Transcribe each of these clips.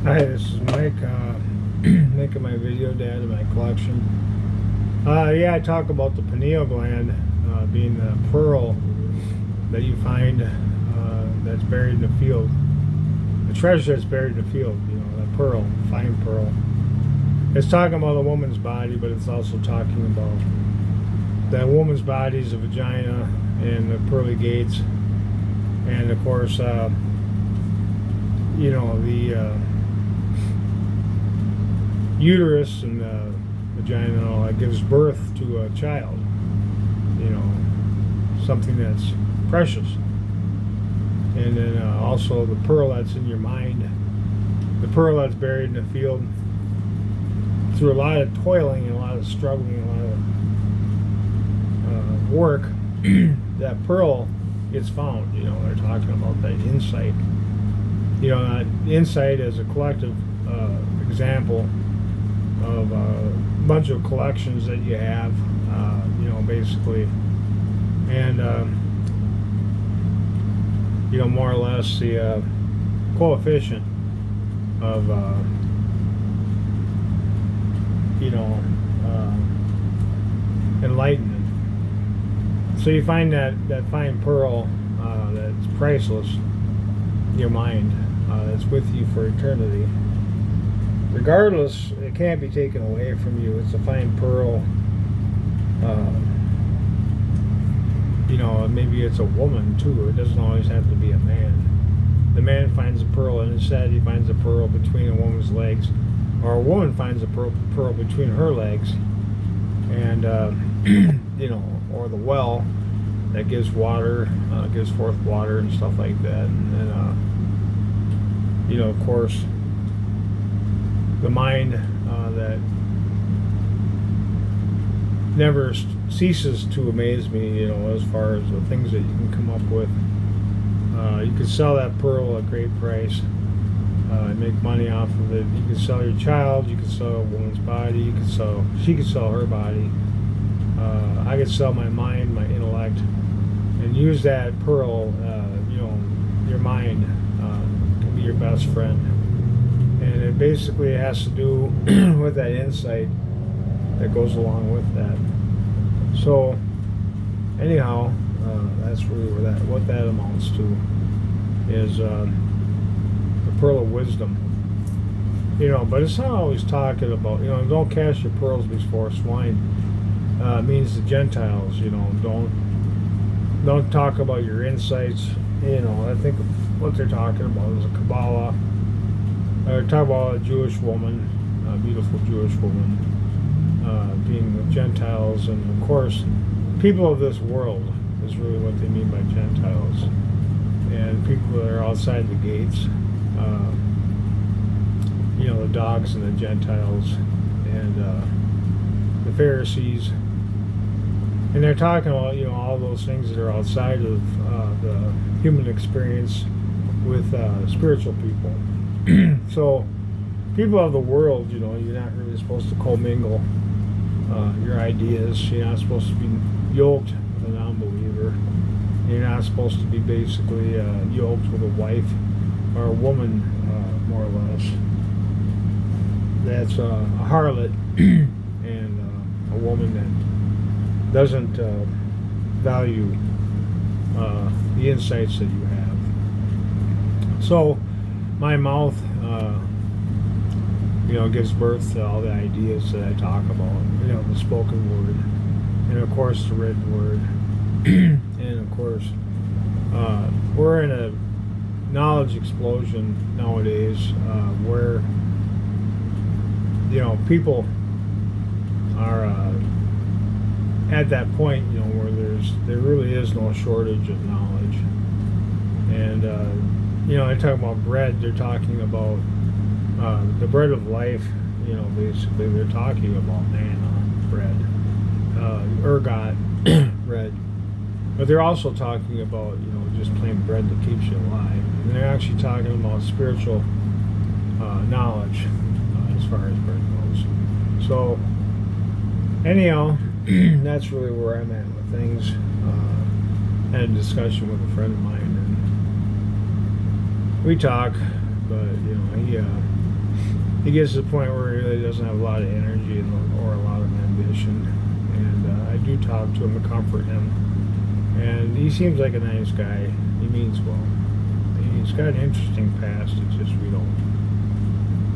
Hi, this is Mike, making my video dad of my collection. Yeah, I talk about the pineal gland being the pearl that you find that's buried in the field. The treasure that's buried in the field, the pearl, fine pearl. It's talking about a woman's body, but it's also talking about that woman's body's a vagina and the pearly gates. And of course, the uterus and the vagina and all that gives birth to a child, something that's precious. And then also the pearl that's in your mind, the pearl that's buried in the field through a lot of toiling and a lot of struggling, a lot of work. That pearl gets found. They're talking about that insight. Insight as a collective example of a bunch of collections that you have, basically, and more or less the coefficient of enlightenment. So you find that fine pearl that's priceless, your mind, that's with you for eternity. Regardless, it can't be taken away from you. It's a fine pearl. Maybe it's a woman too. It doesn't always have to be a man. The man finds a pearl, and instead he finds a pearl between a woman's legs, or a woman finds a pearl between her legs, and or the well that gives water, gives forth water and stuff like that. And of course, the mind that never ceases to amaze me, as far as the things that you can come up with. You can sell that pearl at a great price and make money off of it. You can sell your child, you can sell a woman's body, she could sell her body. I could sell my mind, my intellect, and use that pearl. Your mind can be your best friend. And it basically has to do with that insight that goes along with that. So, anyhow, that's really what that amounts to is the pearl of wisdom. But it's not always talking about, don't cast your pearls before swine. It means the Gentiles, don't talk about your insights. I think what they're talking about is a Kabbalah. They're talking about a Jewish woman, a beautiful Jewish woman, being with Gentiles, and of course, people of this world is really what they mean by Gentiles, and people that are outside the gates, the dogs and the Gentiles, and the Pharisees, and they're talking about all those things that are outside of the human experience with spiritual people. So, people of the world, you're not really supposed to commingle your ideas. You're not supposed to be yoked with a non-believer. You're not supposed to be basically yoked with a wife or a woman, more or less. That's a harlot and a woman that doesn't value the insights that you have. So, my mouth, gives birth to all the ideas that I talk about. The spoken word, and of course the written word, and of course we're in a knowledge explosion nowadays, where people are at that point, where there really is no shortage of knowledge. And they talk about bread. They're talking about the bread of life. Basically they're talking about manna bread, ergot bread. But they're also talking about just plain bread that keeps you alive. And they're actually talking about spiritual knowledge as far as bread goes. So anyhow, that's really where I'm at with things. Had a discussion with a friend of mine, and we talk, but he he gets to the point where he really doesn't have a lot of energy or a lot of ambition. And I do talk to him to comfort him. And he seems like a nice guy. He means well. He's got an interesting past. It's just we don't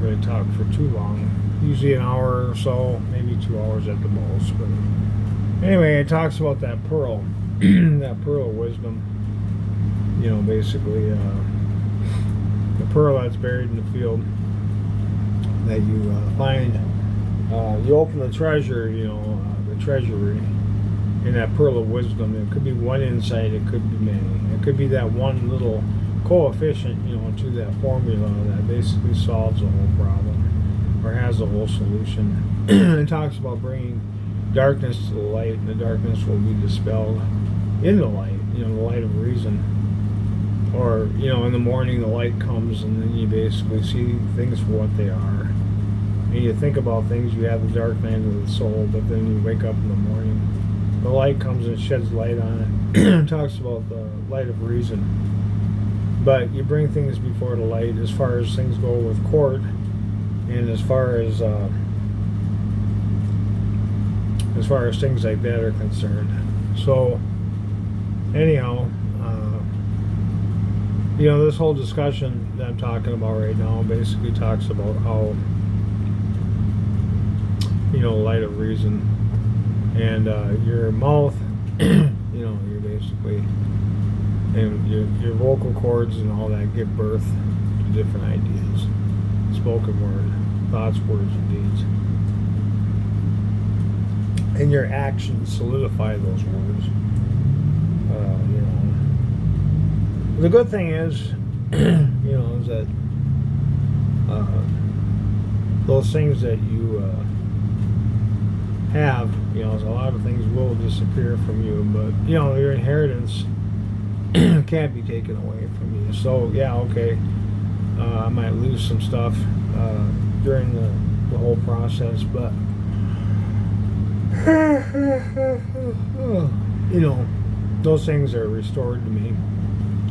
really talk for too long. Usually an hour or so, maybe 2 hours at the most. But anyway, it talks about that pearl, that pearl of wisdom. You know, basically the pearl that's buried in the field that you find. You open the treasure, you know, the treasury, in that pearl of wisdom. It could be one insight, it could be many. It could be that one little coefficient, you know, to that formula that basically solves the whole problem or has the whole solution. It talks about bringing darkness to the light, and the darkness will be dispelled in the light, you know, the light of reason. Or, you know, in the morning the light comes and then you basically see things for what they are. And you think about things, you have the dark night of the soul, but then you wake up in the morning, the light comes and sheds light on it. It talks about the light of reason. But you bring things before the light as far as things go with court, and as far as things like that are concerned. So anyhow, you know, this whole discussion that I'm talking about right now basically talks about how, you know, light of reason, and your mouth, you know, you're basically, and your vocal cords and all that give birth to different ideas, spoken word, thoughts, words, and deeds, and your actions solidify those words. You know, the good thing is, you know, is that those things that you have, you know, a lot of things will disappear from you, but you know, your inheritance can't be taken away from you. So yeah, okay, I might lose some stuff during the whole process, but you know, those things are restored to me.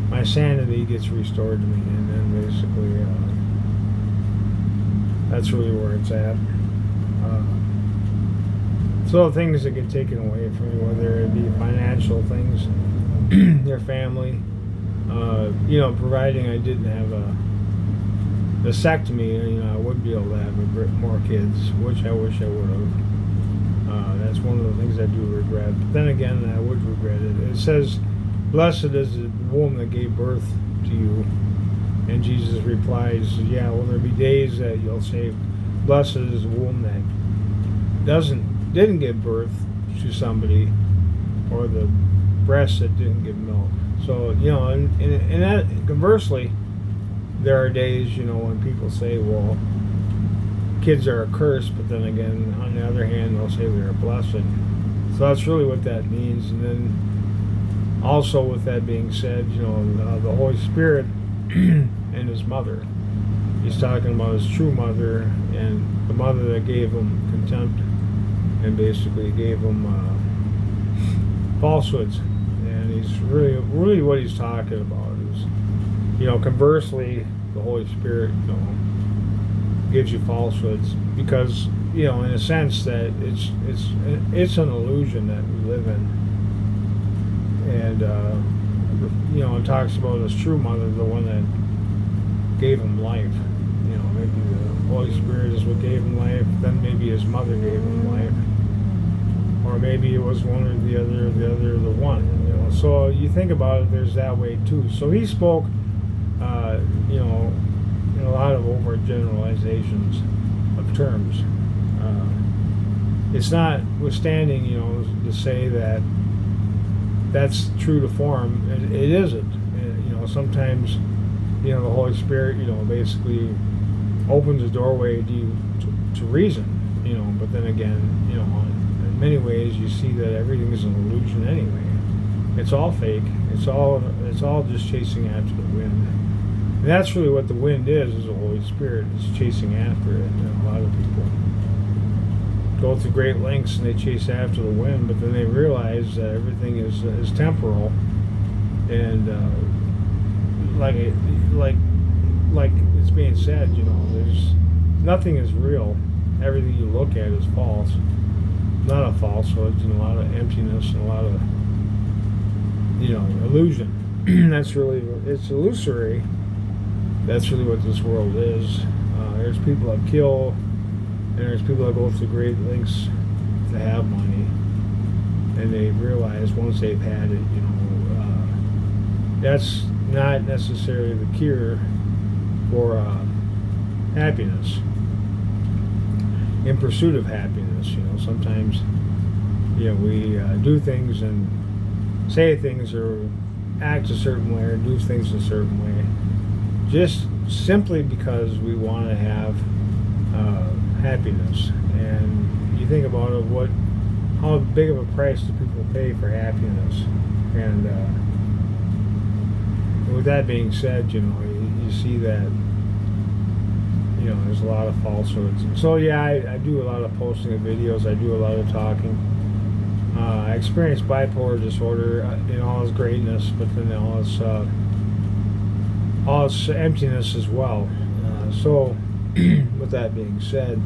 My sanity gets restored to me, and then basically that's really where it's at. So things that get taken away from you, whether it be financial things, your family, you know, providing I didn't have a vasectomy, you know, I would be able to have more kids, which I wish I would have. That's one of the things I do regret. But then again, I would regret it. It says, "Blessed is the womb that gave birth to you." And Jesus replies, "Yeah, well, there'll be days that you'll say, blessed is the womb that didn't give birth to somebody, or the breast that didn't give milk." So, you know, and that, conversely, there are days, you know, when people say, well, kids are a curse, but then again, on the other hand, they'll say they're a blessing. So that's really what that means. And then also, with that being said, you know, the Holy Spirit and his mother, he's talking about his true mother, and the mother that gave him contempt and basically gave him falsehoods. And he's really what he's talking about is, you know, conversely, the Holy Spirit, you know, gives you falsehoods because, you know, in a sense that it's an illusion that we live in. And you know, it talks about his true mother, the one that gave him life. You know, maybe the Holy Spirit is what gave him life, then maybe his mother gave him life, or maybe it was one or the other, the one. You know, so you think about it, there's that way too. So he spoke, you know, in a lot of overgeneralizations of terms. It's not withstanding, you know, to say that that's true to form. It isn't. You know, sometimes, you know, the Holy Spirit, you know, basically opens a doorway to you to reason, you know, but then again, you know, in many ways you see that everything is an illusion anyway. It's all fake. It's all just chasing after the wind. And that's really what the wind is the Holy Spirit. It's chasing after it. And a lot of people go through great lengths and they chase after the wind, but then they realize that everything is temporal, and like it's being said, you know, nothing is real. Everything you look at is false. Not a falsehood, a lot of emptiness and a lot of, illusion. It's illusory. That's really what this world is. There's people that kill, and there's people that go through great lengths to have money, and they realize once they've had it, that's not necessarily the cure for happiness. In pursuit of happiness, sometimes, we do things and say things or act a certain way or do things a certain way, just simply because we want to have happiness. And you think about it, how big of a price do people pay for happiness? And with that being said, you see that there's a lot of falsehoods. So yeah, I do a lot of posting of videos. I do a lot of talking. I experience bipolar disorder in all its greatness, but then all its emptiness as well. So with that being said,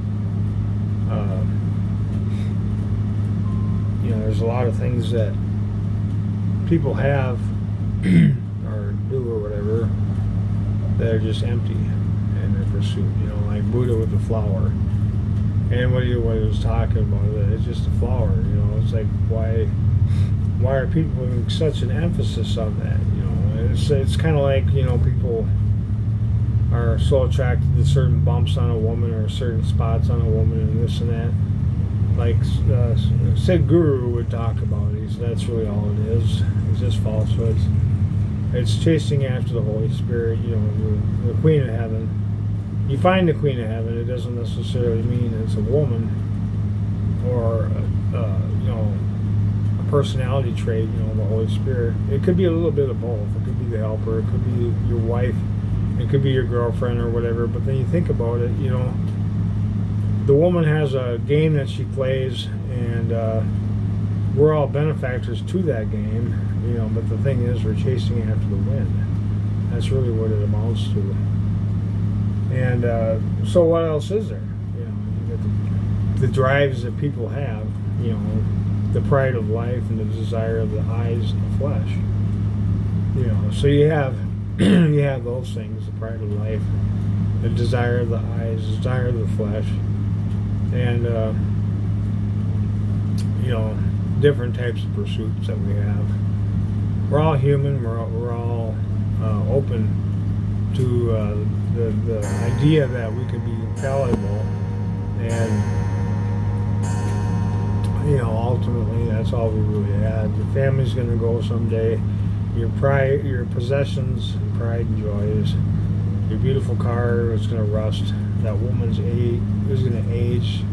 there's a lot of things that people have or do or whatever that are just empty in their pursuit. Like Buddha with the flower. And what he was talking about, it's just a flower. It's like why are people putting such an emphasis on that? It's kind of like people are so attracted to certain bumps on a woman or certain spots on a woman and this and that. Like Sadhguru would talk about it. That's really all it is. It's just falsehoods. It's chasing after the Holy Spirit. The Queen of Heaven. You find the Queen of Heaven, it doesn't necessarily mean it's a woman or a personality trait, the Holy Spirit. It could be a little bit of both. It could be the helper, it could be your wife, it could be your girlfriend or whatever. But then you think about it, the woman has a game that she plays, and we're all benefactors to that game, but the thing is, we're chasing after the wind. That's really what it amounts to. And so what else is there? You get the drives that people have, the pride of life and the desire of the eyes and the flesh. So you have those things, the pride of life, the desire of the eyes, the desire of the flesh, and different types of pursuits that we have. We're all human. We're all open to the idea that we could be fallible, and ultimately that's all we really had. The family's going to go someday. Your pride, your possessions, pride and joys, your beautiful car is going to rust. That woman's age is going to age.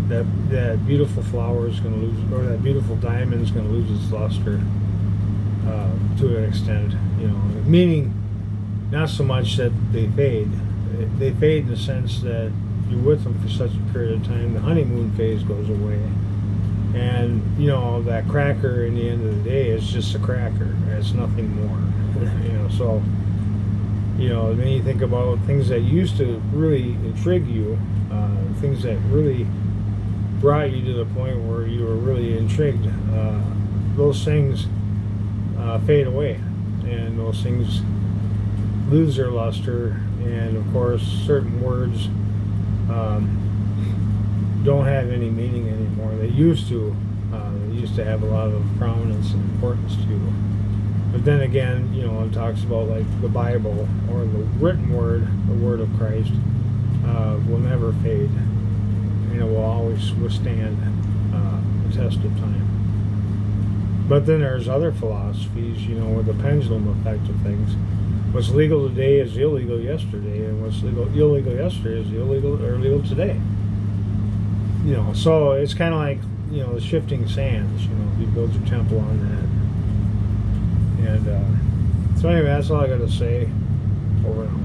That beautiful flower is going to lose, or that beautiful diamond is going to lose its luster to an extent. Meaning not so much that they fade. They fade in the sense that you're with them for such a period of time. The honeymoon phase goes away. And, that cracker in the end of the day is just a cracker. It's nothing more. So, then you think about things that used to really intrigue you, things that really brought you to the point where you were really intrigued. Those things fade away. And those things lose their luster, and of course certain words don't have any meaning anymore. They used to have a lot of prominence and importance to you. But then again, it talks about like the Bible or the written word, the word of Christ, will never fade, and it will always withstand the test of time. But then there's other philosophies, with the pendulum effect of things. What's legal today is illegal yesterday, and what's illegal yesterday is illegal today. So it's kind of like, the shifting sands. You build your temple on that. And so anyway, that's all I got to say. Over and out.